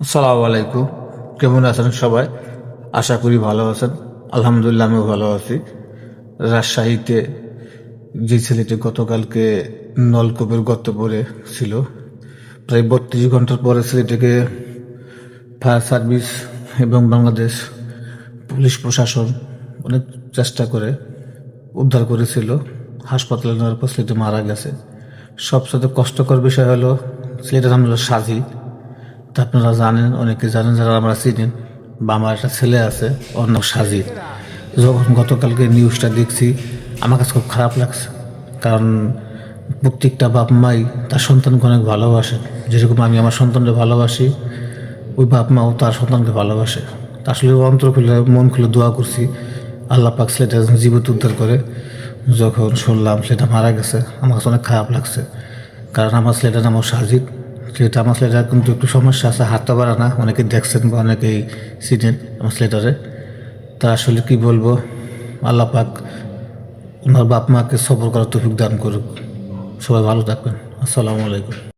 আসসালামু আলাইকুম। কেমন আছেন সবাই? আশা করি ভালো আছেন। আলহামদুলিল্লাহ আমিও ভালো আছি। রাজশাহীতে যে ছেলেটি গতকালকে নলকূপের গর্তে পড়ে ছিল, প্রায় 32 ঘন্টার পরে ছেলেটিকে ফায়ার সার্ভিস এবং বাংলাদেশ পুলিশ প্রশাসন অনেক চেষ্টা করে উদ্ধার করেছিল। হাসপাতালে নেওয়ার পর ছেলেটি মারা গেছে। সবচেয়ে কষ্টকর বিষয় হলো ছেলেটার নাম হলো সাজি। তা আপনারা জানেন, অনেকে জানেন যারা আমরা চিনেন, বা আমার একটা ছেলে আছে ওর নাম সাজিদ। যখন গতকালকে নিউজটা দেখছি আমার কাছে খুব খারাপ লাগছে, কারণ প্রত্যেকটা বাপ মাই তার সন্তানকে অনেক ভালোবাসে। যেরকম আমি আমার সন্তানকে ভালোবাসি, ওই বাপ মাও তার সন্তানকে ভালোবাসে। তা আসলে অন্তর খুলে মন খুলে দোয়া করছি আল্লাহ পাক ছেলেটা যেন জীবিত উদ্ধার করে। যখন শুনলাম সেটা মারা গেছে আমার কাছে অনেক খারাপ লাগছে, কারণ আমার ছেলেটার নামও সাজিদ। ছেলেটা আমার ছেলেটার কিন্তু একটু সমস্যা আছে, হাঁটতে পারে না, অনেকে দেখছেন বা অনেকেই চিনেন আমার ছেলেটারে। তা আসলে কি বলবো, আল্লাহ পাক ওনার বাপ মাকে সবর করার তৌফিক দান করুক। সবাই ভালো থাকবেন। আসসালামু আলাইকুম।